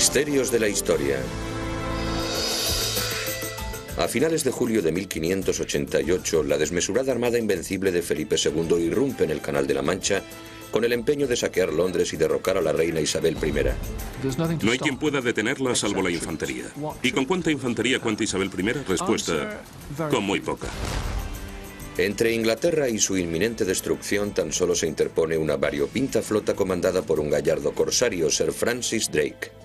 Misterios de la historia. A finales de julio de 1588, la desmesurada armada invencible de Felipe II irrumpe en el Canal de la Mancha con el empeño de saquear Londres y derrocar a la reina Isabel I. No hay quien pueda detenerla salvo la infantería. ¿Y con cuánta infantería cuenta Isabel I? Respuesta, con muy poca. Entre Inglaterra y su inminente destrucción tan solo se interpone una variopinta flota comandada por un gallardo corsario, Sir Francis Drake.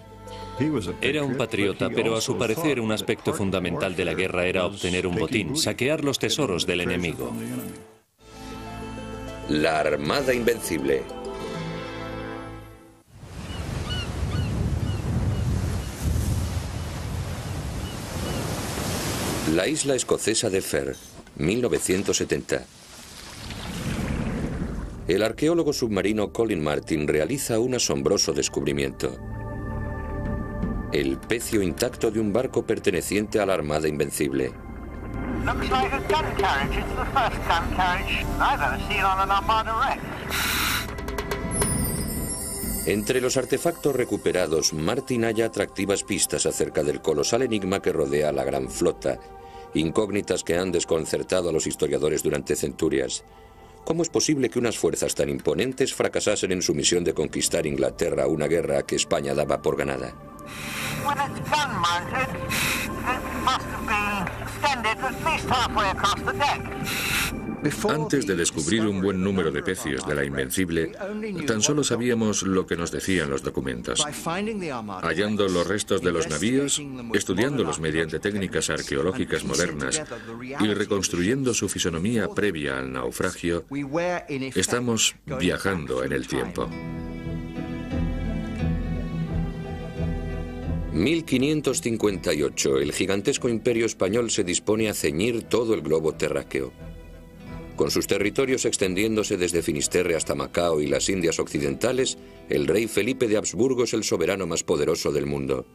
Era un patriota, pero a su parecer un aspecto fundamental de la guerra era obtener un botín, saquear los tesoros del enemigo. La Armada Invencible. La isla escocesa de Ferr, 1970. El arqueólogo submarino Colin Martin realiza un asombroso descubrimiento. El pecio intacto de un barco perteneciente a la Armada Invencible. Entre los artefactos recuperados, Martin halla atractivas pistas acerca del colosal enigma que rodea a la gran flota, incógnitas que han desconcertado a los historiadores durante centurias. ¿Cómo es posible que unas fuerzas tan imponentes fracasasen en su misión de conquistar Inglaterra, una guerra que España daba por ganada? Antes de descubrir un buen número de pecios de la Invencible, tan solo sabíamos lo que nos decían los documentos. Hallando los restos de los navíos, estudiándolos mediante técnicas arqueológicas modernas y reconstruyendo su fisonomía previa al naufragio, estamos viajando en el tiempo. 1558, el gigantesco imperio español se dispone a ceñir todo el globo terráqueo. Con sus territorios extendiéndose desde Finisterre hasta Macao y las Indias Occidentales, el rey Felipe de Habsburgo es el soberano más poderoso del mundo.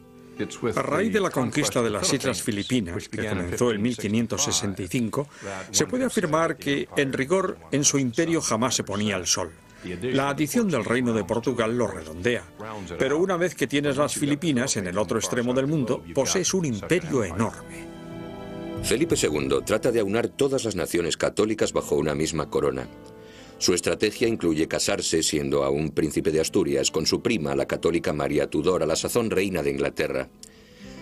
A raíz de la conquista de las Islas Filipinas, que comenzó en 1565, se puede afirmar que, en rigor, en su imperio jamás se ponía el sol. La adición del Reino de Portugal lo redondea. Pero una vez que tienes las Filipinas en el otro extremo del mundo, posees un imperio enorme. Felipe II trata de aunar todas las naciones católicas bajo una misma corona. Su estrategia incluye casarse, siendo aún príncipe de Asturias, con su prima, la católica María Tudor, a la sazón reina de Inglaterra.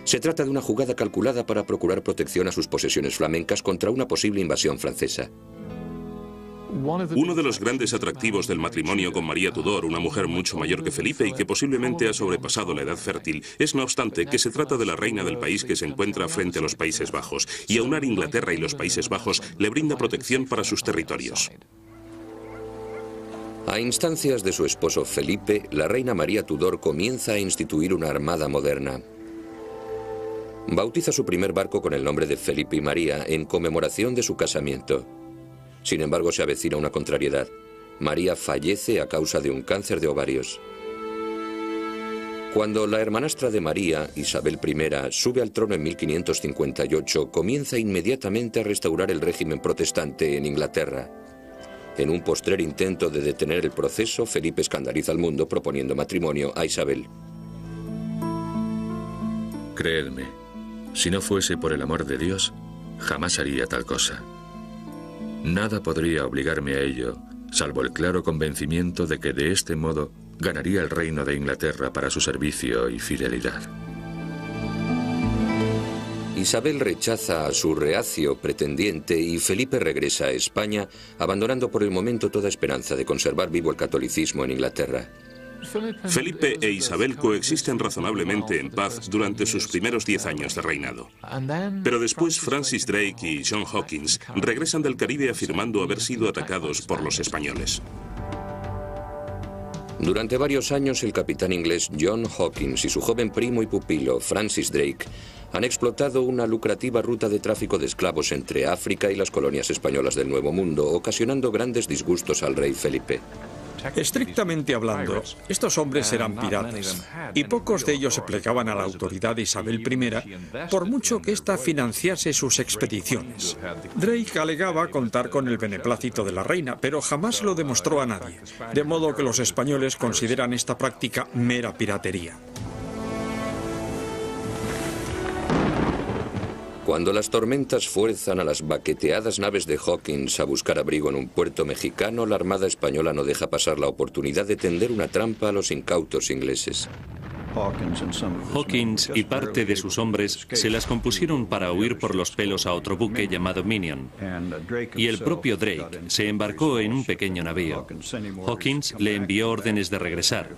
Se trata de una jugada calculada para procurar protección a sus posesiones flamencas contra una posible invasión francesa. Uno de los grandes atractivos del matrimonio con María Tudor, una mujer mucho mayor que Felipe y que posiblemente ha sobrepasado la edad fértil, es no obstante que se trata de la reina del país que se encuentra frente a los Países Bajos, y aunar Inglaterra y los Países Bajos le brinda protección para sus territorios. A instancias de su esposo Felipe, la reina María Tudor comienza a instituir una armada moderna. Bautiza su primer barco con el nombre de Felipe y María en conmemoración de su casamiento. Sin embargo, se avecina una contrariedad. María fallece a causa de un cáncer de ovarios. Cuando la hermanastra de María, Isabel I, sube al trono en 1558, comienza inmediatamente a restaurar el régimen protestante en Inglaterra. En un postrer intento de detener el proceso, Felipe escandaliza al mundo proponiendo matrimonio a Isabel. Creedme, si no fuese por el amor de Dios, jamás haría tal cosa. Nada podría obligarme a ello, salvo el claro convencimiento de que de este modo ganaría el reino de Inglaterra para su servicio y fidelidad. Isabel rechaza a su reacio pretendiente y Felipe regresa a España, abandonando por el momento toda esperanza de conservar vivo el catolicismo en Inglaterra. Felipe e Isabel coexisten razonablemente en paz durante sus primeros 10 años de reinado. Pero después Francis Drake y John Hawkins regresan del Caribe afirmando haber sido atacados por los españoles. Durante varios años el capitán inglés John Hawkins y su joven primo y pupilo Francis Drake han explotado una lucrativa ruta de tráfico de esclavos entre África y las colonias españolas del Nuevo Mundo, ocasionando grandes disgustos al rey Felipe. Estrictamente hablando, estos hombres eran piratas, y pocos de ellos se plegaban a la autoridad de Isabel I, por mucho que ésta financiase sus expediciones. Drake alegaba contar con el beneplácito de la reina, pero jamás lo demostró a nadie, de modo que los españoles consideran esta práctica mera piratería. Cuando las tormentas fuerzan a las baqueteadas naves de Hawkins a buscar abrigo en un puerto mexicano, la Armada española no deja pasar la oportunidad de tender una trampa a los incautos ingleses. Hawkins y parte de sus hombres se las compusieron para huir por los pelos a otro buque llamado Minion, y el propio Drake se embarcó en un pequeño navío. Hawkins le envió órdenes de regresar.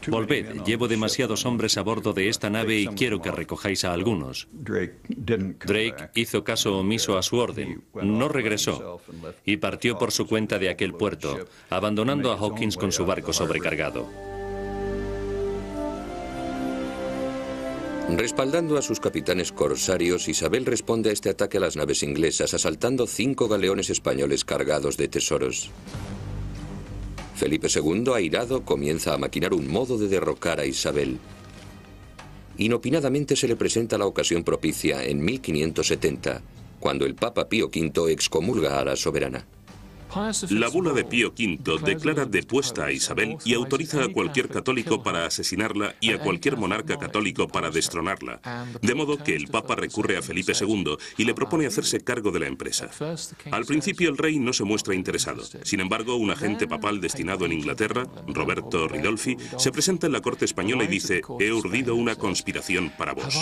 Volved, llevo demasiados hombres a bordo de esta nave y quiero que recojáis a algunos. Drake hizo caso omiso a su orden, no regresó y partió por su cuenta de aquel puerto, abandonando a Hawkins con su barco sobrecargado. Respaldando a sus capitanes corsarios, Isabel responde a este ataque a las naves inglesas, asaltando 5 galeones españoles cargados de tesoros. Felipe II, airado, comienza a maquinar un modo de derrocar a Isabel. Inopinadamente se le presenta la ocasión propicia en 1570, cuando el Papa Pío V excomulga a la soberana. La bula de Pío V declara depuesta a Isabel y autoriza a cualquier católico para asesinarla y a cualquier monarca católico para destronarla. De modo que el Papa recurre a Felipe II y le propone hacerse cargo de la empresa. Al principio el rey no se muestra interesado. Sin embargo, un agente papal destinado en Inglaterra, Roberto Ridolfi, se presenta en la corte española y dice: «He urdido una conspiración para vos».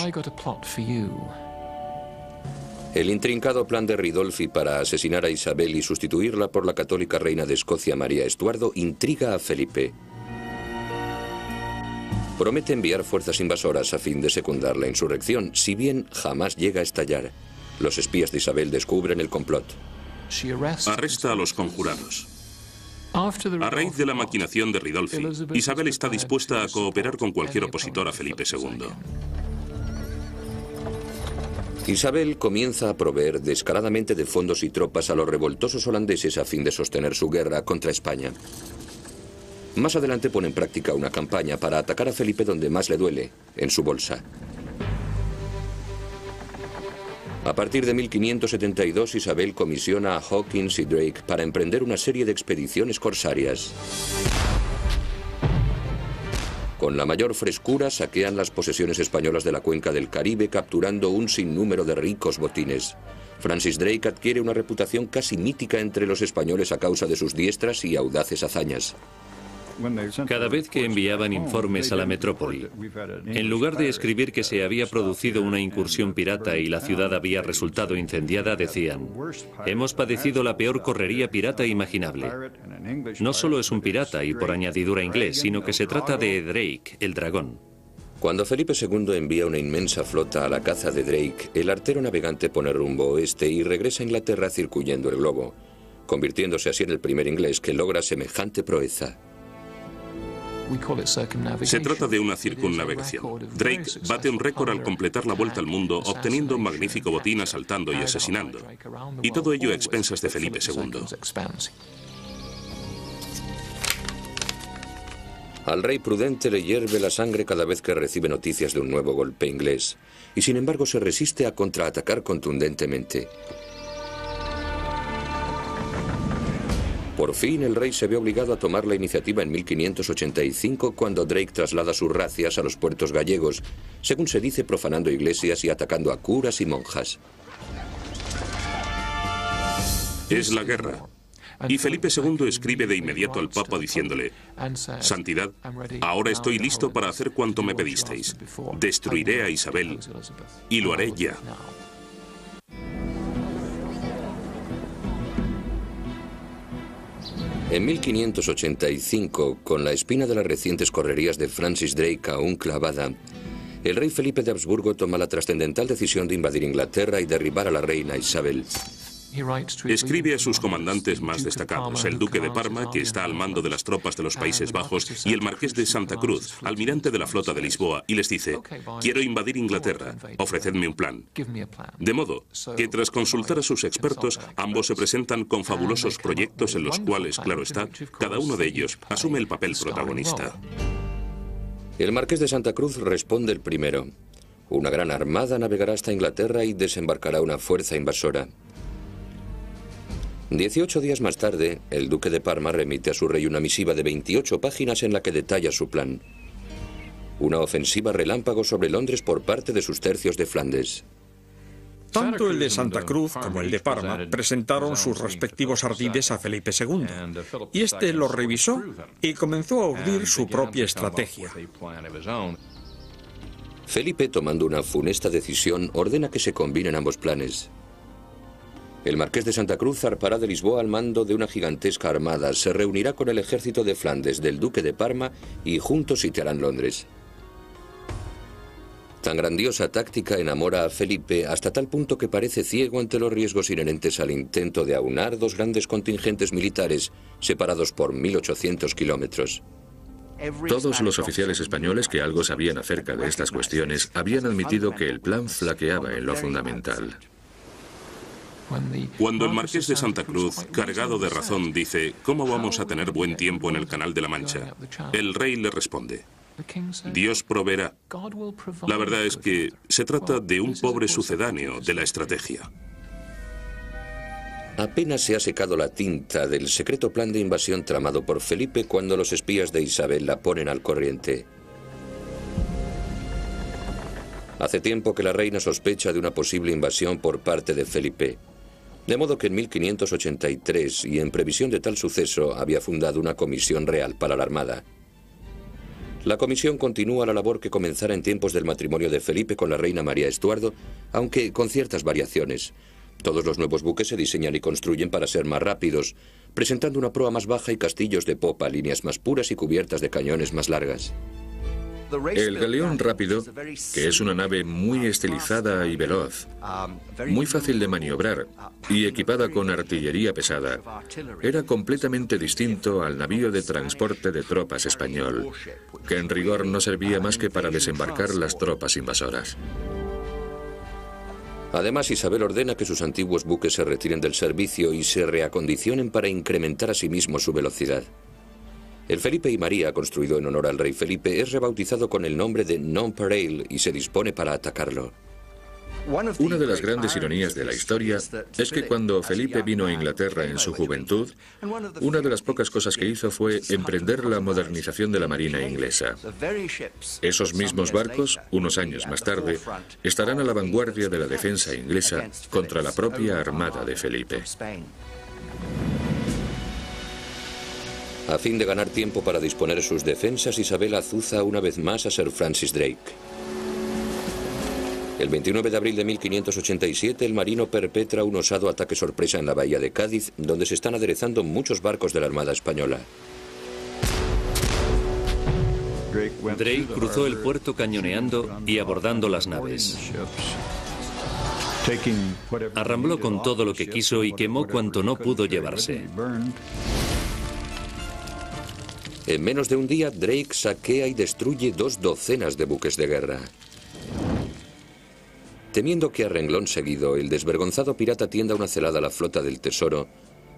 El intrincado plan de Ridolfi para asesinar a Isabel y sustituirla por la católica reina de Escocia María Estuardo intriga a Felipe. Promete enviar fuerzas invasoras a fin de secundar la insurrección, si bien jamás llega a estallar. Los espías de Isabel descubren el complot. Arresta a los conjurados. A raíz de la maquinación de Ridolfi, Isabel está dispuesta a cooperar con cualquier opositor a Felipe II. Isabel comienza a proveer descaradamente de fondos y tropas a los revoltosos holandeses a fin de sostener su guerra contra España. Más adelante pone en práctica una campaña para atacar a Felipe donde más le duele, en su bolsa. A partir de 1572, Isabel comisiona a Hawkins y Drake para emprender una serie de expediciones corsarias. Con la mayor frescura saquean las posesiones españolas de la cuenca del Caribe, capturando un sinnúmero de ricos botines. Francis Drake adquiere una reputación casi mítica entre los españoles a causa de sus diestras y audaces hazañas. Cada vez que enviaban informes a la metrópoli, en lugar de escribir que se había producido una incursión pirata y la ciudad había resultado incendiada, decían: «Hemos padecido la peor correría pirata imaginable». No solo es un pirata y por añadidura inglés, sino que se trata de Drake, el dragón. Cuando Felipe II envía una inmensa flota a la caza de Drake, el artero navegante pone rumbo oeste y regresa a Inglaterra circuyendo el globo, convirtiéndose así en el primer inglés que logra semejante proeza. Se trata de una circunnavegación. Drake bate un récord al completar la vuelta al mundo, obteniendo un magnífico botín asaltando y asesinando. Y todo ello a expensas de Felipe II. Al rey prudente le hierve la sangre cada vez que recibe noticias de un nuevo golpe inglés, y sin embargo se resiste a contraatacar contundentemente. Por fin el rey se ve obligado a tomar la iniciativa en 1585 cuando Drake traslada sus razias a los puertos gallegos, según se dice profanando iglesias y atacando a curas y monjas. Es la guerra. Y Felipe II escribe de inmediato al Papa diciéndole: «Santidad, ahora estoy listo para hacer cuanto me pedisteis. Destruiré a Isabel y lo haré ya». En 1585, con la espina de las recientes correrías de Francis Drake aún clavada, el rey Felipe de Habsburgo toma la trascendental decisión de invadir Inglaterra y derribar a la reina Isabel. Escribe a sus comandantes más destacados, el duque de Parma, que está al mando de las tropas de los Países Bajos, y el marqués de Santa Cruz, almirante de la flota de Lisboa, y les dice: «Quiero invadir Inglaterra, ofrecedme un plan». De modo que tras consultar a sus expertos, ambos se presentan con fabulosos proyectos en los cuales, claro está, cada uno de ellos asume el papel protagonista. El marqués de Santa Cruz responde el primero. Una gran armada navegará hasta Inglaterra y desembarcará una fuerza invasora. 18 días más tarde, el duque de Parma remite a su rey una misiva de 28 páginas en la que detalla su plan. Una ofensiva relámpago sobre Londres por parte de sus tercios de Flandes. Tanto el de Santa Cruz como el de Parma presentaron sus respectivos ardides a Felipe II, y este los revisó y comenzó a urdir su propia estrategia. Felipe, tomando una funesta decisión, ordena que se combinen ambos planes. El marqués de Santa Cruz zarpará de Lisboa al mando de una gigantesca armada, se reunirá con el ejército de Flandes del duque de Parma y juntos sitiarán Londres. Tan grandiosa táctica enamora a Felipe hasta tal punto que parece ciego ante los riesgos inherentes al intento de aunar dos grandes contingentes militares separados por 1800 kilómetros. Todos los oficiales españoles que algo sabían acerca de estas cuestiones habían admitido que el plan flaqueaba en lo fundamental. Cuando el marqués de Santa Cruz, cargado de razón, dice «¿Cómo vamos a tener buen tiempo en el Canal de la Mancha?», el rey le responde «Dios proveerá». La verdad es que se trata de un pobre sucedáneo de la estrategia. Apenas se ha secado la tinta del secreto plan de invasión tramado por Felipe cuando los espías de Isabel la ponen al corriente. Hace tiempo que la reina sospecha de una posible invasión por parte de Felipe. De modo que en 1583, y en previsión de tal suceso, había fundado una comisión real para la Armada. La comisión continúa la labor que comenzara en tiempos del matrimonio de Felipe con la reina María Estuardo, aunque con ciertas variaciones. Todos los nuevos buques se diseñan y construyen para ser más rápidos, presentando una proa más baja y castillos de popa, líneas más puras y cubiertas de cañones más largas. El galeón rápido, que es una nave muy estilizada y veloz, muy fácil de maniobrar y equipada con artillería pesada, era completamente distinto al navío de transporte de tropas español, que en rigor no servía más que para desembarcar las tropas invasoras. Además, Isabel ordena que sus antiguos buques se retiren del servicio y se reacondicionen para incrementar a sí mismos su velocidad. El Felipe y María, construido en honor al rey Felipe, es rebautizado con el nombre de Nonpareil y se dispone para atacarlo. Una de las grandes ironías de la historia es que cuando Felipe vino a Inglaterra en su juventud, una de las pocas cosas que hizo fue emprender la modernización de la marina inglesa. Esos mismos barcos, unos años más tarde, estarán a la vanguardia de la defensa inglesa contra la propia armada de Felipe. A fin de ganar tiempo para disponer sus defensas, Isabel azuza una vez más a Sir Francis Drake. El 29 de abril de 1587, el marino perpetra un osado ataque sorpresa en la bahía de Cádiz, donde se están aderezando muchos barcos de la Armada Española. Drake cruzó el puerto cañoneando y abordando las naves. Arrambló con todo lo que quiso y quemó cuanto no pudo llevarse. En menos de un día, Drake saquea y destruye 2 docenas de buques de guerra. Temiendo que a renglón seguido el desvergonzado pirata tienda una celada a la flota del Tesoro,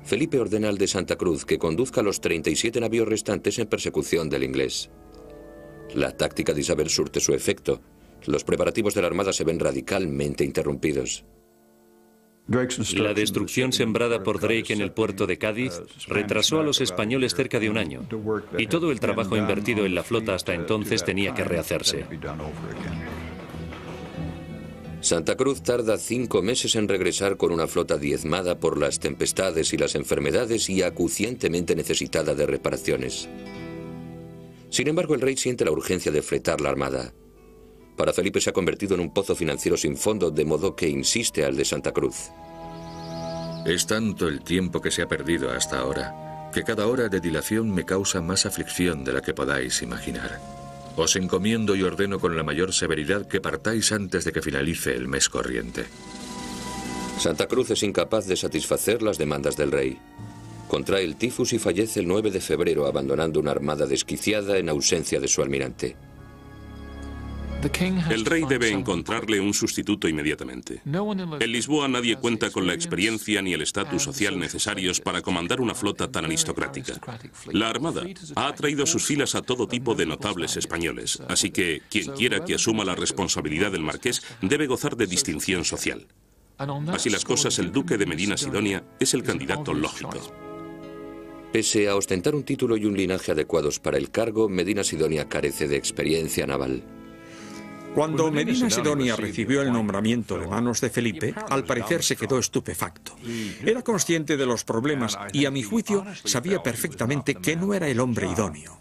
Felipe ordena al de Santa Cruz que conduzca los 37 navíos restantes en persecución del inglés. La táctica de Isabel surte su efecto. Los preparativos de la Armada se ven radicalmente interrumpidos. La destrucción sembrada por Drake en el puerto de Cádiz retrasó a los españoles cerca de un año, y todo el trabajo invertido en la flota hasta entonces tenía que rehacerse. Santa Cruz tarda 5 meses en regresar con una flota diezmada por las tempestades y las enfermedades y acuciantemente necesitada de reparaciones. Sin embargo, el rey siente la urgencia de fretar la armada. Para Felipe se ha convertido en un pozo financiero sin fondo, de modo que insiste al de Santa Cruz. Es tanto el tiempo que se ha perdido hasta ahora, que cada hora de dilación me causa más aflicción de la que podáis imaginar. Os encomiendo y ordeno con la mayor severidad que partáis antes de que finalice el mes corriente. Santa Cruz es incapaz de satisfacer las demandas del rey. Contrae el tifus y fallece el 9 de febrero, abandonando una armada desquiciada en ausencia de su almirante. El rey debe encontrarle un sustituto inmediatamente. En Lisboa nadie cuenta con la experiencia ni el estatus social necesarios para comandar una flota tan aristocrática. La Armada ha atraído a sus filas a todo tipo de notables españoles, así que quien quiera que asuma la responsabilidad del marqués debe gozar de distinción social. Así las cosas, el duque de Medina Sidonia es el candidato lógico. Pese a ostentar un título y un linaje adecuados para el cargo, Medina Sidonia carece de experiencia naval. Cuando Medina Sidonia recibió el nombramiento de manos de Felipe, al parecer se quedó estupefacto. Era consciente de los problemas y, a mi juicio, sabía perfectamente que no era el hombre idóneo.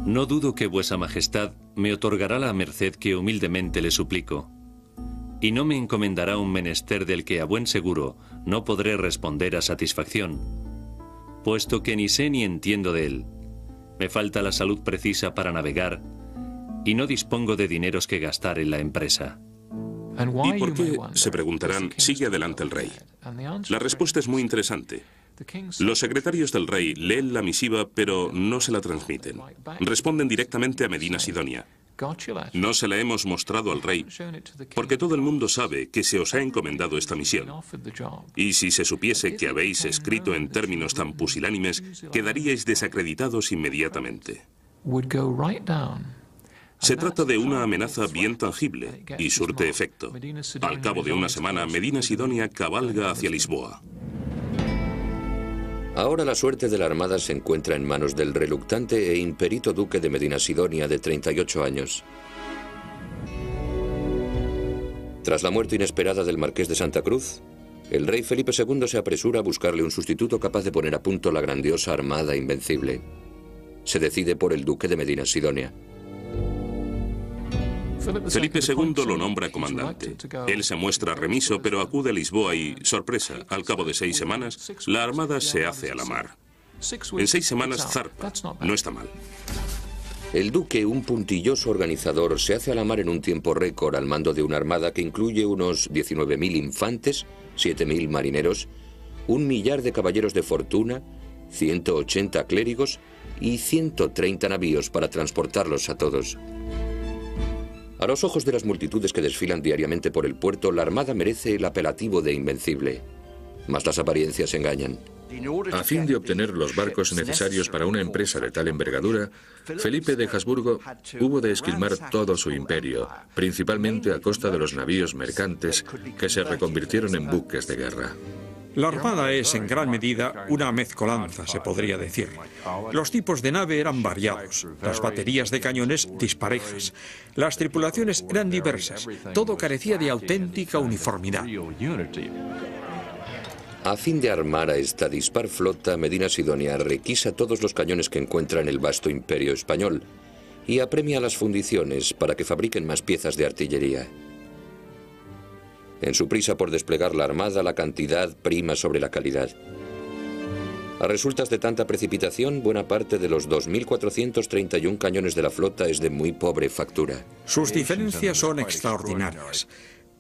No dudo que vuesa majestad me otorgará la merced que humildemente le suplico, y no me encomendará un menester del que a buen seguro no podré responder a satisfacción, puesto que ni sé ni entiendo de él. Me falta la salud precisa para navegar y no dispongo de dineros que gastar en la empresa. ¿Y por qué, se preguntarán, sigue adelante el rey? La respuesta es muy interesante. Los secretarios del rey leen la misiva, pero no se la transmiten. Responden directamente a Medina Sidonia. No se la hemos mostrado al rey, porque todo el mundo sabe que se os ha encomendado esta misión. Y si se supiese que habéis escrito en términos tan pusilánimes, quedaríais desacreditados inmediatamente. Se trata de una amenaza bien tangible y surte efecto. Al cabo de una semana, Medina Sidonia cabalga hacia Lisboa. Ahora la suerte de la armada se encuentra en manos del reluctante e imperito duque de Medina Sidonia de 38 años. Tras la muerte inesperada del marqués de Santa Cruz, el rey Felipe II se apresura a buscarle un sustituto capaz de poner a punto la grandiosa armada invencible. Se decide por el duque de Medina Sidonia. Felipe II lo nombra comandante. Él se muestra remiso, pero acude a Lisboa y, sorpresa, al cabo de 6 semanas, la armada se hace a la mar. En 6 semanas zarpa. No está mal. El duque, un puntilloso organizador, se hace a la mar en un tiempo récord al mando de una armada que incluye unos 19.000 infantes, 7.000 marineros, 1 millar de caballeros de fortuna, 180 clérigos y 130 navíos para transportarlos a todos. A los ojos de las multitudes que desfilan diariamente por el puerto, la armada merece el apelativo de invencible. Mas las apariencias engañan. A fin de obtener los barcos necesarios para una empresa de tal envergadura, Felipe de Habsburgo hubo de esquilmar todo su imperio, principalmente a costa de los navíos mercantes que se reconvirtieron en buques de guerra. La armada es, en gran medida, una mezcolanza, se podría decir. Los tipos de nave eran variados, las baterías de cañones disparejas, las tripulaciones eran diversas, todo carecía de auténtica uniformidad. A fin de armar a esta dispar flota, Medina Sidonia requisa todos los cañones que encuentra en el vasto imperio español y apremia a las fundiciones para que fabriquen más piezas de artillería. En su prisa por desplegar la armada, la cantidad prima sobre la calidad. A resultas de tanta precipitación, buena parte de los 2.431 cañones de la flota es de muy pobre factura. Sus diferencias son extraordinarias.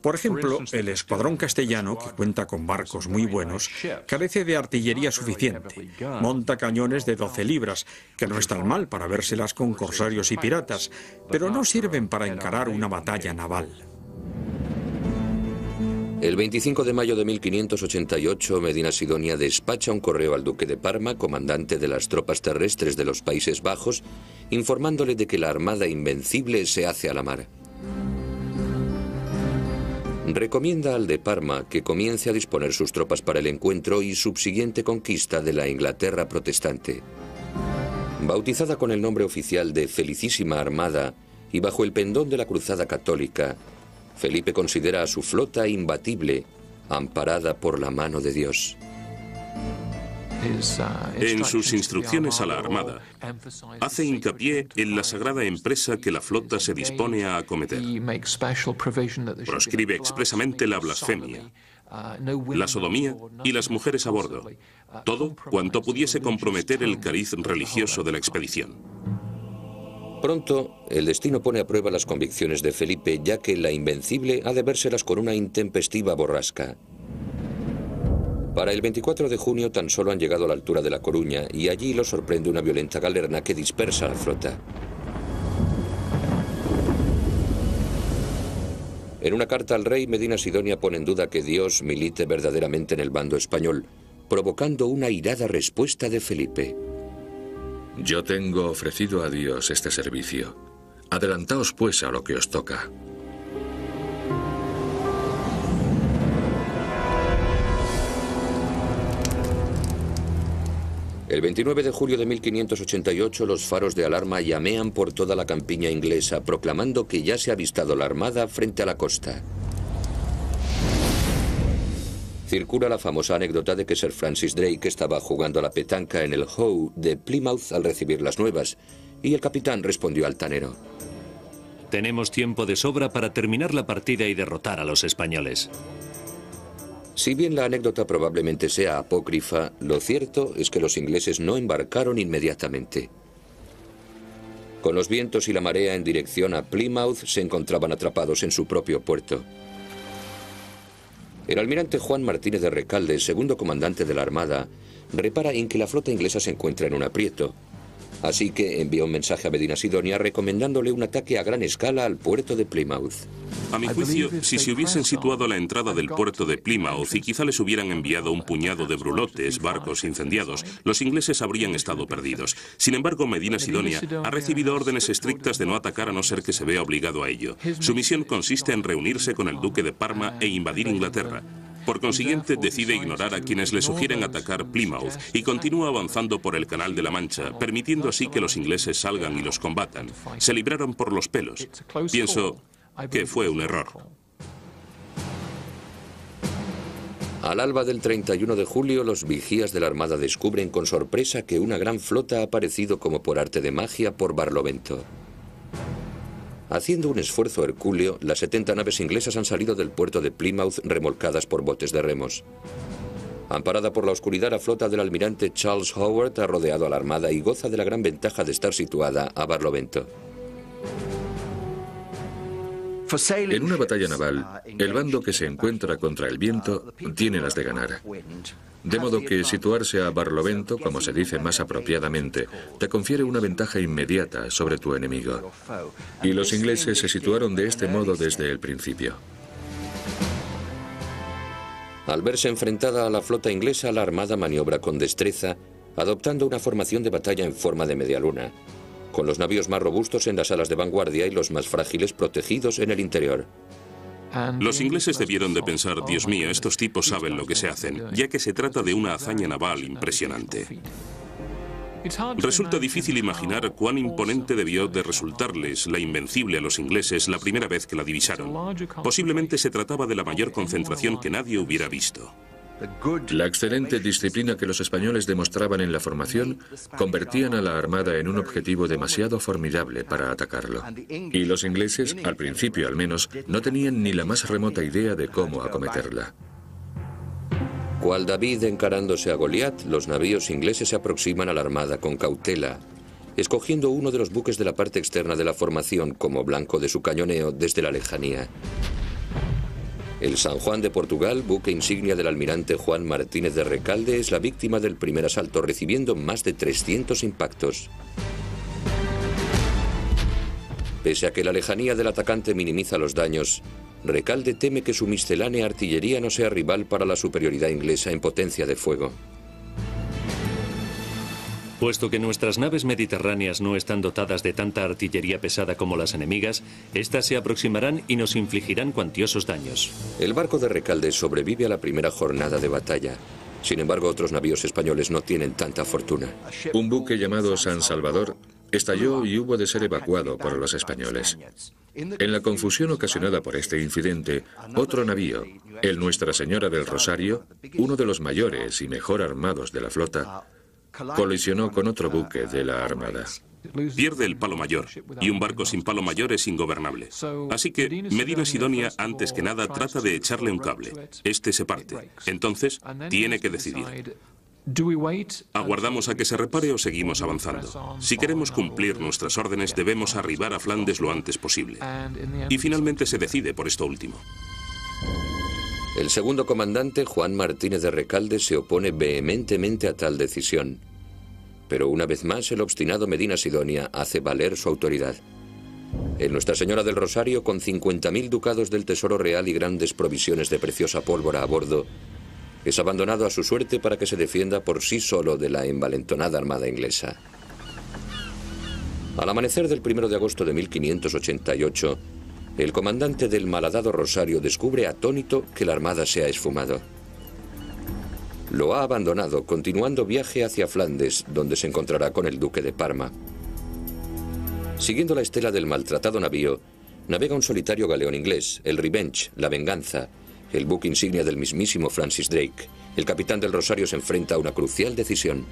Por ejemplo, el escuadrón castellano, que cuenta con barcos muy buenos, carece de artillería suficiente. Monta cañones de 12 libras, que no están mal para vérselas con corsarios y piratas, pero no sirven para encarar una batalla naval. El 25 de mayo de 1588, Medina Sidonia despacha un correo al duque de Parma, comandante de las tropas terrestres de los Países Bajos, informándole de que la armada invencible se hace a la mar. Recomienda al de Parma que comience a disponer sus tropas para el encuentro y subsiguiente conquista de la Inglaterra protestante. Bautizada con el nombre oficial de Felicísima Armada y bajo el pendón de la Cruzada Católica, Felipe considera a su flota imbatible, amparada por la mano de Dios. En sus instrucciones a la Armada, hace hincapié en la sagrada empresa que la flota se dispone a acometer. Proscribe expresamente la blasfemia, la sodomía y las mujeres a bordo, todo cuanto pudiese comprometer el cariz religioso de la expedición. Pronto, el destino pone a prueba las convicciones de Felipe, ya que la invencible ha de vérselas con una intempestiva borrasca. Para el 24 de junio tan solo han llegado a la altura de La Coruña y allí los sorprende una violenta galerna que dispersa a la flota. En una carta al rey, Medina Sidonia pone en duda que Dios milite verdaderamente en el bando español, provocando una airada respuesta de Felipe. Yo tengo ofrecido a Dios este servicio. Adelantaos pues a lo que os toca. El 29 de julio de 1588 los faros de alarma llamean por toda la campiña inglesa, proclamando que ya se ha avistado la armada frente a la costa. Circula la famosa anécdota de que Sir Francis Drake estaba jugando a la petanca en el Hoe de Plymouth al recibir las nuevas, y el capitán respondió altanero: tenemos tiempo de sobra para terminar la partida y derrotar a los españoles. Si bien la anécdota probablemente sea apócrifa, lo cierto es que los ingleses no embarcaron inmediatamente. Con los vientos y la marea en dirección a Plymouth, se encontraban atrapados en su propio puerto. El almirante Juan Martínez de Recalde, segundo comandante de la Armada, repara en que la flota inglesa se encuentra en un aprieto. Así que envía un mensaje a Medina Sidonia recomendándole un ataque a gran escala al puerto de Plymouth. A mi juicio, si se hubiesen situado a la entrada del puerto de Plymouth y quizá les hubieran enviado un puñado de brulotes, barcos incendiados, los ingleses habrían estado perdidos. Sin embargo, Medina Sidonia ha recibido órdenes estrictas de no atacar a no ser que se vea obligado a ello. Su misión consiste en reunirse con el duque de Parma e invadir Inglaterra. Por consiguiente, decide ignorar a quienes le sugieren atacar Plymouth y continúa avanzando por el Canal de la Mancha, permitiendo así que los ingleses salgan y los combatan. Se libraron por los pelos. Pienso que fue un error. Al alba del 31 de julio, los vigías de la Armada descubren con sorpresa que una gran flota ha aparecido como por arte de magia por Barlovento. Haciendo un esfuerzo hercúleo, las 70 naves inglesas han salido del puerto de Plymouth remolcadas por botes de remos. Amparada por la oscuridad, la flota del almirante Charles Howard ha rodeado a la Armada y goza de la gran ventaja de estar situada a Barlovento. En una batalla naval, el bando que se encuentra contra el viento tiene las de ganar. De modo que situarse a Barlovento, como se dice más apropiadamente, te confiere una ventaja inmediata sobre tu enemigo. Y los ingleses se situaron de este modo desde el principio. Al verse enfrentada a la flota inglesa, la Armada maniobra con destreza, adoptando una formación de batalla en forma de media luna, con los navíos más robustos en las alas de vanguardia y los más frágiles protegidos en el interior. Los ingleses debieron de pensar: Dios mío, estos tipos saben lo que se hacen, ya que se trata de una hazaña naval impresionante. Resulta difícil imaginar cuán imponente debió de resultarles la Invencible a los ingleses la primera vez que la divisaron. Posiblemente se trataba de la mayor concentración que nadie hubiera visto. La excelente disciplina que los españoles demostraban en la formación convertían a la Armada en un objetivo demasiado formidable para atacarlo. Y los ingleses, al principio al menos, no tenían ni la más remota idea de cómo acometerla. Cual David encarándose a Goliat, los navíos ingleses se aproximan a la Armada con cautela, escogiendo uno de los buques de la parte externa de la formación como blanco de su cañoneo desde la lejanía. El San Juan de Portugal, buque insignia del almirante Juan Martínez de Recalde, es la víctima del primer asalto, recibiendo más de 300 impactos. Pese a que la lejanía del atacante minimiza los daños, Recalde teme que su miscelánea artillería no sea rival para la superioridad inglesa en potencia de fuego. Puesto que nuestras naves mediterráneas no están dotadas de tanta artillería pesada como las enemigas, estas se aproximarán y nos infligirán cuantiosos daños. El barco de Recalde sobrevive a la primera jornada de batalla. Sin embargo, otros navíos españoles no tienen tanta fortuna. Un buque llamado San Salvador estalló y hubo de ser evacuado por los españoles. En la confusión ocasionada por este incidente, otro navío, el Nuestra Señora del Rosario, uno de los mayores y mejor armados de la flota, colisionó con otro buque de la Armada. Pierde el palo mayor, y un barco sin palo mayor es ingobernable. Así que Medina Sidonia, antes que nada, trata de echarle un cable. Este se parte. Entonces, tiene que decidir. ¿Aguardamos a que se repare o seguimos avanzando? Si queremos cumplir nuestras órdenes, debemos arribar a Flandes lo antes posible. Y finalmente se decide por esto último. El segundo comandante, Juan Martínez de Recalde, se opone vehementemente a tal decisión. Pero una vez más, el obstinado Medina Sidonia hace valer su autoridad. El Nuestra Señora del Rosario, con 50.000 ducados del Tesoro Real y grandes provisiones de preciosa pólvora a bordo, es abandonado a su suerte para que se defienda por sí solo de la envalentonada armada inglesa. Al amanecer del 1 de agosto de 1588, el comandante del malhadado Rosario descubre atónito que la armada se ha esfumado. Lo ha abandonado, continuando viaje hacia Flandes, donde se encontrará con el duque de Parma. Siguiendo la estela del maltratado navío, navega un solitario galeón inglés, el Revenge, la Venganza, el buque insignia del mismísimo Francis Drake. El capitán del Rosario se enfrenta a una crucial decisión.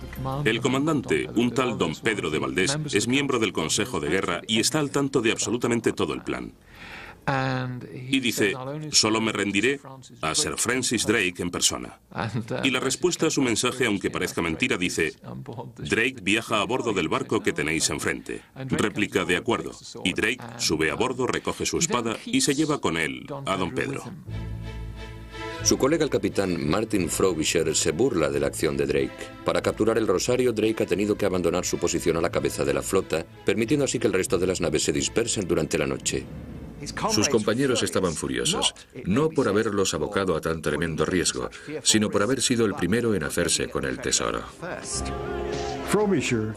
El comandante, un tal don Pedro de Valdés, es miembro del Consejo de Guerra y está al tanto de absolutamente todo el plan. Y dice, solo me rendiré a Sir Francis Drake en persona. Y la respuesta a su mensaje, aunque parezca mentira, dice, Drake viaja a bordo del barco que tenéis enfrente. Réplica de acuerdo. Y Drake sube a bordo, recoge su espada y se lleva con él a don Pedro. Su colega el capitán Martin Frobisher se burla de la acción de Drake. Para capturar el Rosario, Drake ha tenido que abandonar su posición a la cabeza de la flota, permitiendo así que el resto de las naves se dispersen durante la noche. Sus compañeros estaban furiosos, no por haberlos abocado a tan tremendo riesgo, sino por haber sido el primero en hacerse con el tesoro.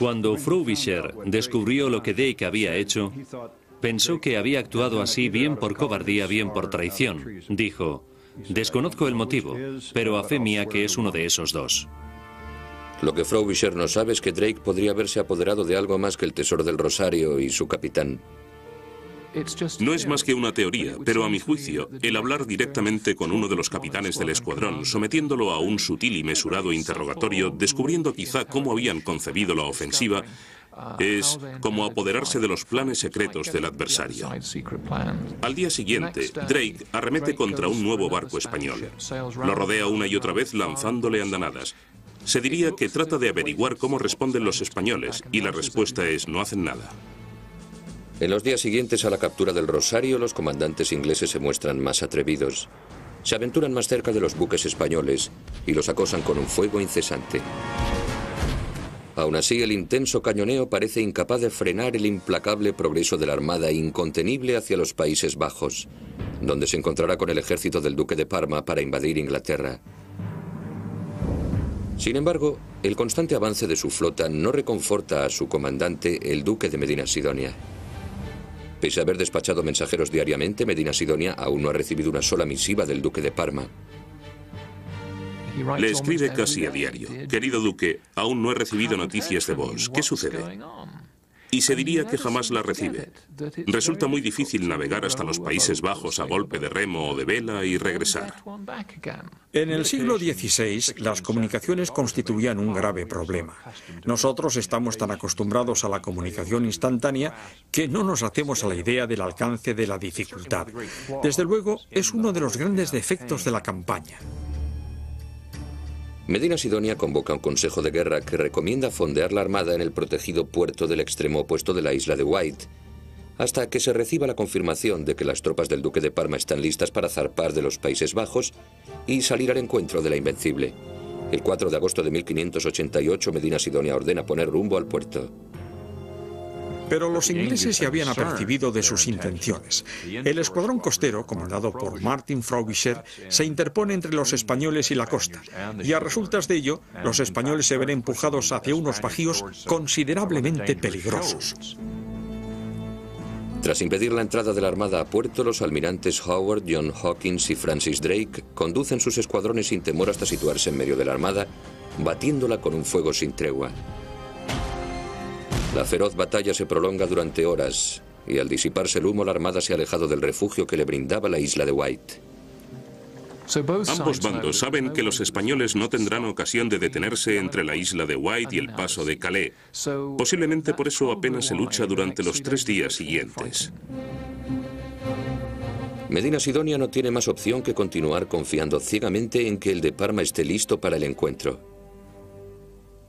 Cuando Frobisher descubrió lo que Drake había hecho, pensó que había actuado así bien por cobardía, bien por traición. Dijo, desconozco el motivo, pero a fe mía que es uno de esos dos. Lo que Frobisher no sabe es que Drake podría haberse apoderado de algo más que el tesoro del Rosario y su capitán. No es más que una teoría, pero a mi juicio, el hablar directamente con uno de los capitanes del escuadrón, sometiéndolo a un sutil y mesurado interrogatorio, descubriendo quizá cómo habían concebido la ofensiva, es como apoderarse de los planes secretos del adversario. Al día siguiente, Drake arremete contra un nuevo barco español. Lo rodea una y otra vez lanzándole andanadas. Se diría que trata de averiguar cómo responden los españoles, y la respuesta es no hacen nada. En los días siguientes a la captura del Rosario, los comandantes ingleses se muestran más atrevidos. Se aventuran más cerca de los buques españoles y los acosan con un fuego incesante. Aún así, el intenso cañoneo parece incapaz de frenar el implacable progreso de la armada incontenible hacia los Países Bajos, donde se encontrará con el ejército del duque de Parma para invadir Inglaterra. Sin embargo, el constante avance de su flota no reconforta a su comandante, el duque de Medina Sidonia. Pese a haber despachado mensajeros diariamente, Medina Sidonia aún no ha recibido una sola misiva del duque de Parma. Le escribe casi a diario. Querido duque, aún no he recibido noticias de vos. ¿Qué sucede? Y se diría que jamás la recibe. Resulta muy difícil navegar hasta los Países Bajos a golpe de remo o de vela y regresar. En el siglo XVI, las comunicaciones constituían un grave problema. Nosotros estamos tan acostumbrados a la comunicación instantánea que no nos hacemos a la idea del alcance de la dificultad. Desde luego, es uno de los grandes defectos de la campaña. Medina Sidonia convoca un consejo de guerra que recomienda fondear la armada en el protegido puerto del extremo opuesto de la isla de Wight, hasta que se reciba la confirmación de que las tropas del duque de Parma están listas para zarpar de los Países Bajos y salir al encuentro de la Invencible. El 4 de agosto de 1588, Medina Sidonia ordena poner rumbo al puerto. Pero los ingleses se habían apercibido de sus intenciones. El escuadrón costero, comandado por Martin Frobisher, se interpone entre los españoles y la costa, y a resultas de ello, los españoles se ven empujados hacia unos bajíos considerablemente peligrosos. Tras impedir la entrada de la armada a puerto, los almirantes Howard, John Hawkins y Francis Drake conducen sus escuadrones sin temor hasta situarse en medio de la armada, batiéndola con un fuego sin tregua. La feroz batalla se prolonga durante horas y al disiparse el humo la armada se ha alejado del refugio que le brindaba la isla de Wight. Ambos bandos saben que los españoles no tendrán ocasión de detenerse entre la isla de Wight y el paso de Calais. Posiblemente por eso apenas se lucha durante los 3 días siguientes. Medina Sidonia no tiene más opción que continuar confiando ciegamente en que el de Parma esté listo para el encuentro.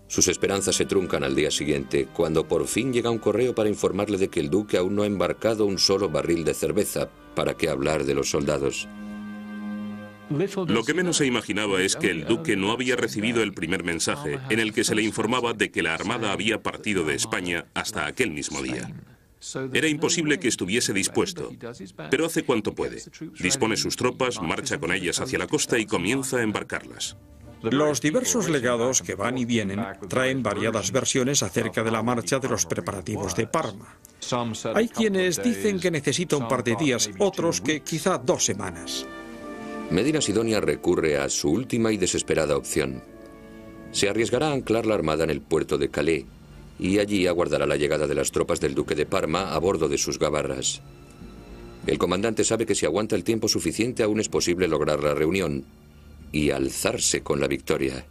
Sus esperanzas se truncan al día siguiente, cuando por fin llega un correo para informarle de que el duque aún no ha embarcado un solo barril de cerveza. ¿Para qué hablar de los soldados? Lo que menos se imaginaba es que el duque no había recibido el primer mensaje, en el que se le informaba de que la armada había partido de España hasta aquel mismo día. Era imposible que estuviese dispuesto, pero hace cuanto puede. Dispone sus tropas, marcha con ellas hacia la costa y comienza a embarcarlas. Los diversos legados que van y vienen traen variadas versiones acerca de la marcha de los preparativos de Parma. Hay quienes dicen que necesita un par de días, otros que quizá 2 semanas. Medina Sidonia recurre a su última y desesperada opción, Se arriesgará a anclar la armada en el puerto de Calais y allí aguardará la llegada de las tropas del duque de Parma a bordo de sus gabarras. El comandante sabe que si aguanta el tiempo suficiente aún es posible lograr la reunión y alzarse con la victoria.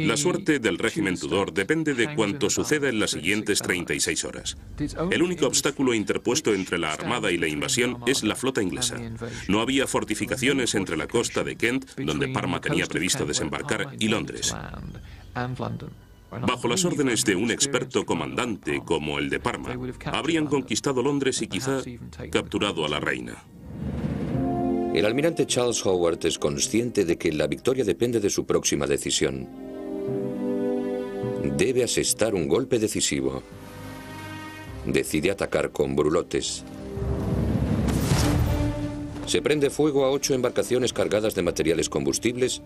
La suerte del régimen Tudor depende de cuanto suceda en las siguientes 36 horas. El único obstáculo interpuesto entre la armada y la invasión es la flota inglesa. No había fortificaciones entre la costa de Kent, donde Parma tenía previsto desembarcar, y Londres. Bajo las órdenes de un experto comandante como el de Parma, habrían conquistado Londres y quizá capturado a la reina. El almirante Charles Howard es consciente de que la victoria depende de su próxima decisión. Debe asestar un golpe decisivo. Decide atacar con brulotes. Se prende fuego a 8 embarcaciones cargadas de materiales combustibles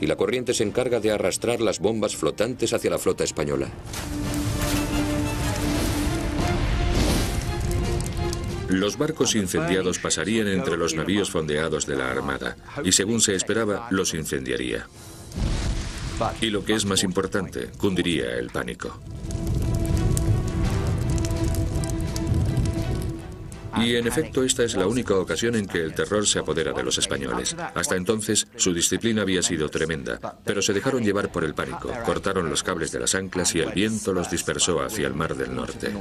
y la corriente se encarga de arrastrar las bombas flotantes hacia la flota española. Los barcos incendiados pasarían entre los navíos fondeados de la Armada y, según se esperaba, los incendiaría. Y lo que es más importante, cundiría el pánico. Y en efecto, esta es la única ocasión en que el terror se apodera de los españoles. Hasta entonces, su disciplina había sido tremenda, pero se dejaron llevar por el pánico, cortaron los cables de las anclas y el viento los dispersó hacia el Mar del Norte.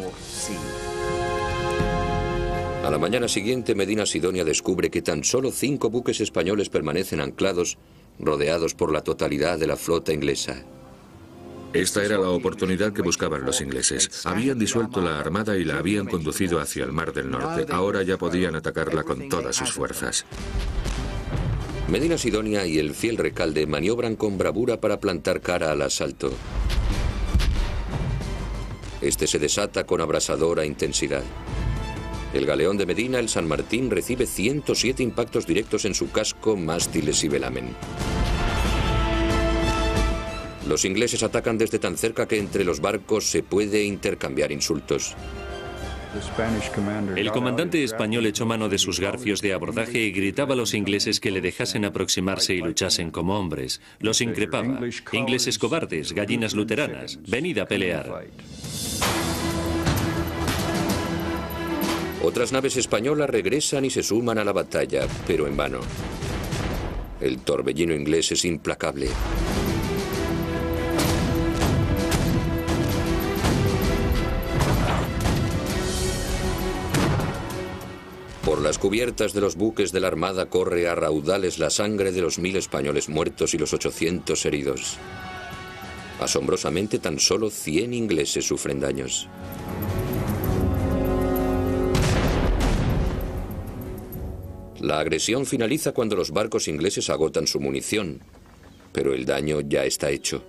A la mañana siguiente, Medina Sidonia descubre que tan solo 5 buques españoles permanecen anclados, rodeados por la totalidad de la flota inglesa. Esta era la oportunidad que buscaban los ingleses. Habían disuelto la armada y la habían conducido hacia el Mar del Norte. Ahora ya podían atacarla con todas sus fuerzas. Medina Sidonia y el fiel Recalde maniobran con bravura para plantar cara al asalto. Este se desata con abrasadora intensidad. El galeón de Medina, el San Martín, recibe 107 impactos directos en su casco, mástiles y velamen. Los ingleses atacan desde tan cerca que entre los barcos se puede intercambiar insultos. El comandante español echó mano de sus garfios de abordaje y gritaba a los ingleses que le dejasen aproximarse y luchasen como hombres. Los increpaba. Ingleses cobardes, gallinas luteranas, venid a pelear. Otras naves españolas regresan y se suman a la batalla, pero en vano. El torbellino inglés es implacable. Por las cubiertas de los buques de la Armada corre a raudales la sangre de los 1000 españoles muertos y los 800 heridos. Asombrosamente, tan solo 100 ingleses sufren daños. La agresión finaliza cuando los barcos ingleses agotan su munición, pero el daño ya está hecho.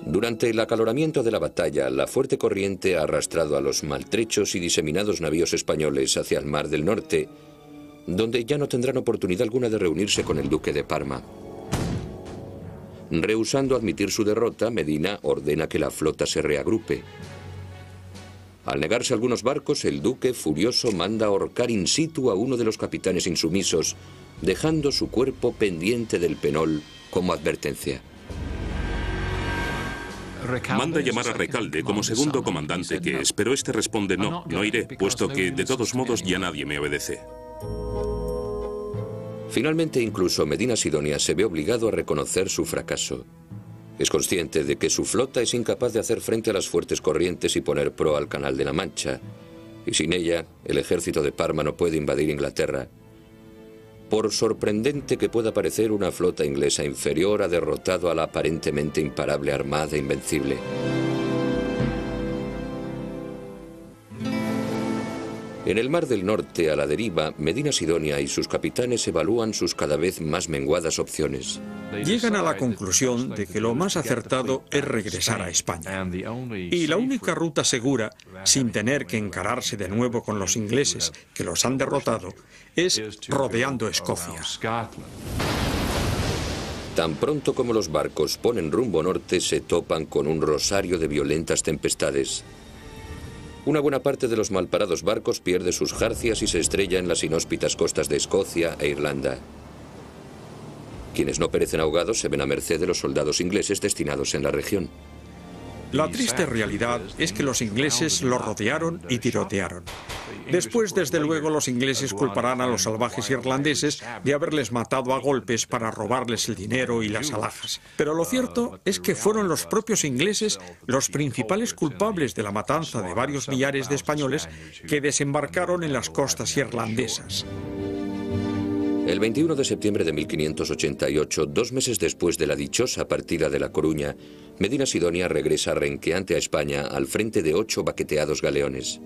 Durante el acaloramiento de la batalla, la fuerte corriente ha arrastrado a los maltrechos y diseminados navíos españoles hacia el Mar del Norte, donde ya no tendrán oportunidad alguna de reunirse con el duque de Parma. Rehusando admitir su derrota, Medina ordena que la flota se reagrupe. Al negarse algunos barcos, el duque, furioso, manda ahorcar in situ a uno de los capitanes insumisos, dejando su cuerpo pendiente del penol como advertencia. Manda llamar a Recalde como segundo comandante que es, pero este responde no iré, puesto que de todos modos ya nadie me obedece. Finalmente, incluso Medina Sidonia se ve obligado a reconocer su fracaso. Es consciente de que su flota es incapaz de hacer frente a las fuertes corrientes y poner proa al Canal de la Mancha, y sin ella, el ejército de Parma no puede invadir Inglaterra. Por sorprendente que pueda parecer, una flota inglesa inferior ha derrotado a la aparentemente imparable armada invencible. En el Mar del Norte, a la deriva, Medina Sidonia y sus capitanes evalúan sus cada vez más menguadas opciones. Llegan a la conclusión de que lo más acertado es regresar a España. Y la única ruta segura, sin tener que encararse de nuevo con los ingleses que los han derrotado, es rodeando Escocia. Tan pronto como los barcos ponen rumbo norte, se topan con un rosario de violentas tempestades. Una buena parte de los malparados barcos pierde sus jarcias y se estrella en las inhóspitas costas de Escocia e Irlanda. Quienes no perecen ahogados se ven a merced de los soldados ingleses destinados en la región. La triste realidad es que los ingleses lo rodearon y tirotearon. Después, desde luego, los ingleses culparán a los salvajes irlandeses de haberles matado a golpes para robarles el dinero y las alhajas. Pero lo cierto es que fueron los propios ingleses los principales culpables de la matanza de varios millares de españoles que desembarcaron en las costas irlandesas. El 21 de septiembre de 1588, 2 meses después de la dichosa partida de La Coruña, Medina Sidonia regresa renqueante a España al frente de 8 baqueteados galeones.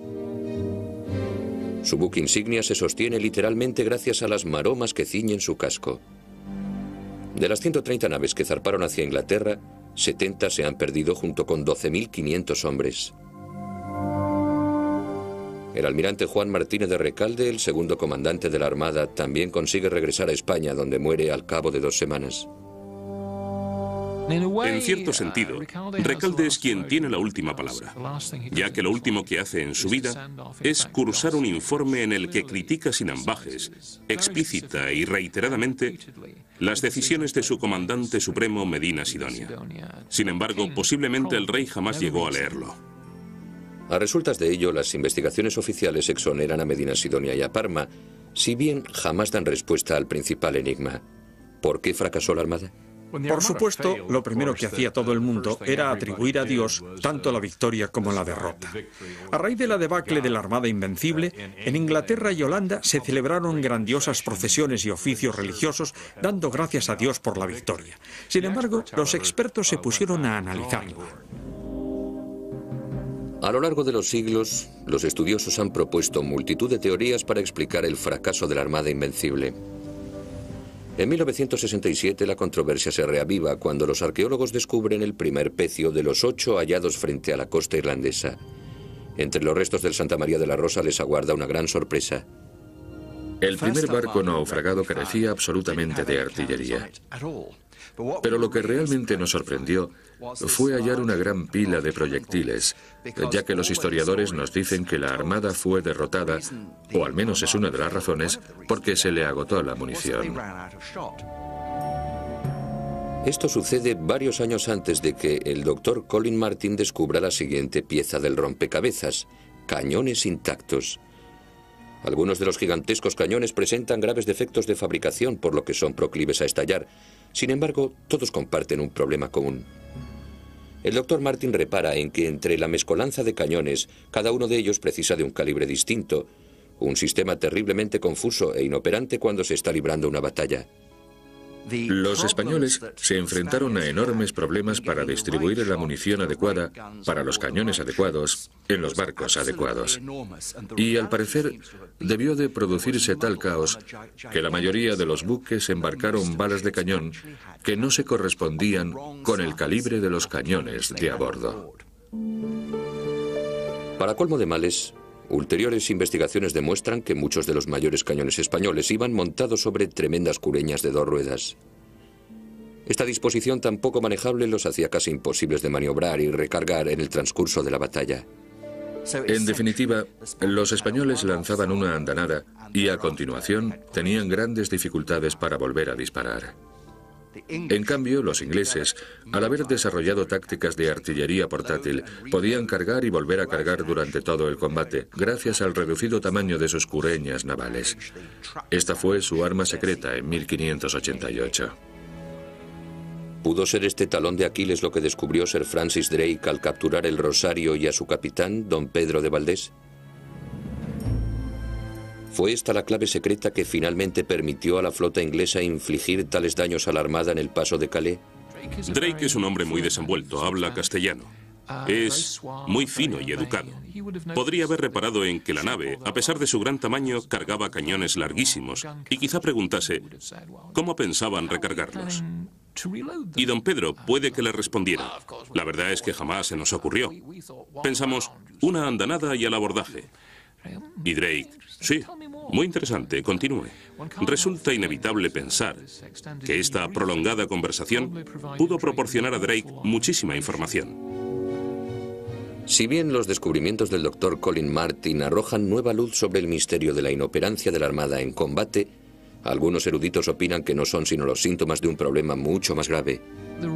Su buque insignia se sostiene literalmente gracias a las maromas que ciñen su casco. De las 130 naves que zarparon hacia Inglaterra, 70 se han perdido junto con 12.500 hombres. El almirante Juan Martínez de Recalde, el segundo comandante de la Armada, también consigue regresar a España, donde muere al cabo de 2 semanas. En cierto sentido, Recalde es quien tiene la última palabra, ya que lo último que hace en su vida es cursar un informe en el que critica sin ambajes, explícita y reiteradamente, las decisiones de su comandante supremo Medina Sidonia. Sin embargo, posiblemente el rey jamás llegó a leerlo. A resultas de ello, las investigaciones oficiales exoneran a Medina Sidonia y a Parma, si bien jamás dan respuesta al principal enigma. ¿Por qué fracasó la Armada? Por supuesto, lo primero que hacía todo el mundo era atribuir a Dios tanto la victoria como la derrota. A raíz de la debacle de la Armada Invencible, en Inglaterra y Holanda se celebraron grandiosas procesiones y oficios religiosos dando gracias a Dios por la victoria. Sin embargo, los expertos se pusieron a analizarlo. A lo largo de los siglos, los estudiosos han propuesto multitud de teorías para explicar el fracaso de la Armada Invencible. En 1967 la controversia se reaviva cuando los arqueólogos descubren el primer pecio de los 8 hallados frente a la costa irlandesa. Entre los restos del Santa María de la Rosa les aguarda una gran sorpresa. El primer barco naufragado carecía absolutamente de artillería. Pero lo que realmente nos sorprendió fue hallar una gran pila de proyectiles, ya que los historiadores nos dicen que la Armada fue derrotada, o al menos es una de las razones, porque se le agotó la munición. Esto sucede varios años antes de que el doctor Colin Martin descubra la siguiente pieza del rompecabezas: cañones intactos. Algunos de los gigantescos cañones presentan graves defectos de fabricación, por lo que son proclives a estallar. Sin embargo, todos comparten un problema común. El doctor Martin repara en que entre la mezcolanza de cañones, cada uno de ellos precisa de un calibre distinto, un sistema terriblemente confuso e inoperante cuando se está librando una batalla. Los españoles se enfrentaron a enormes problemas para distribuir la munición adecuada para los cañones adecuados en los barcos adecuados. Y al parecer debió de producirse tal caos que la mayoría de los buques embarcaron balas de cañón que no se correspondían con el calibre de los cañones de a bordo. Para colmo de males, ulteriores investigaciones demuestran que muchos de los mayores cañones españoles iban montados sobre tremendas cureñas de 2 ruedas. Esta disposición tan poco manejable los hacía casi imposibles de maniobrar y recargar en el transcurso de la batalla. En definitiva, los españoles lanzaban una andanada y a continuación tenían grandes dificultades para volver a disparar. En cambio, los ingleses, al haber desarrollado tácticas de artillería portátil, podían cargar y volver a cargar durante todo el combate, gracias al reducido tamaño de sus cureñas navales. Esta fue su arma secreta en 1588. ¿Pudo ser este talón de Aquiles lo que descubrió Sir Francis Drake al capturar el Rosario y a su capitán, don Pedro de Valdés? ¿Fue esta la clave secreta que finalmente permitió a la flota inglesa infligir tales daños a la Armada en el paso de Calais? Drake es un hombre muy desenvuelto, habla castellano. Es muy fino y educado. Podría haber reparado en que la nave, a pesar de su gran tamaño, cargaba cañones larguísimos y quizá preguntase cómo pensaban recargarlos. Y don Pedro puede que le respondiera: la verdad es que jamás se nos ocurrió. Pensamos, una andanada y al abordaje. Y Drake: sí, muy interesante, continúe. Resulta inevitable pensar que esta prolongada conversación pudo proporcionar a Drake muchísima información. Si bien los descubrimientos del doctor Colin Martin arrojan nueva luz sobre el misterio de la inoperancia de la Armada en combate, Algunos eruditos opinan que no son sino los síntomas de un problema mucho más grave.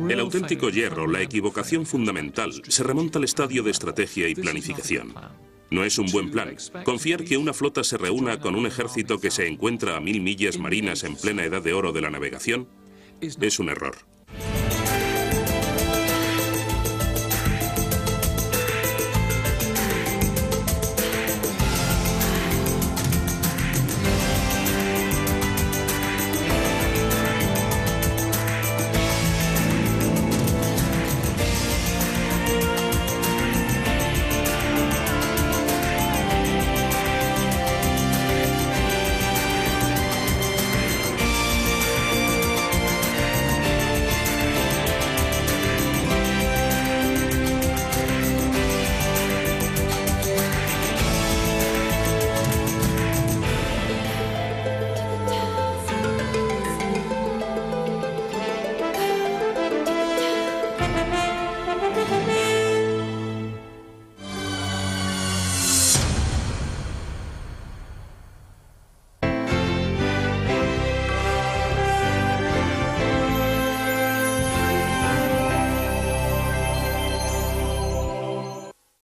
El auténtico hierro, la equivocación fundamental, se remonta al estadio de estrategia y planificación. No es un buen plan. Confiar que una flota se reúna con un ejército que se encuentra a 1000 millas marinas en plena edad de oro de la navegación es un error.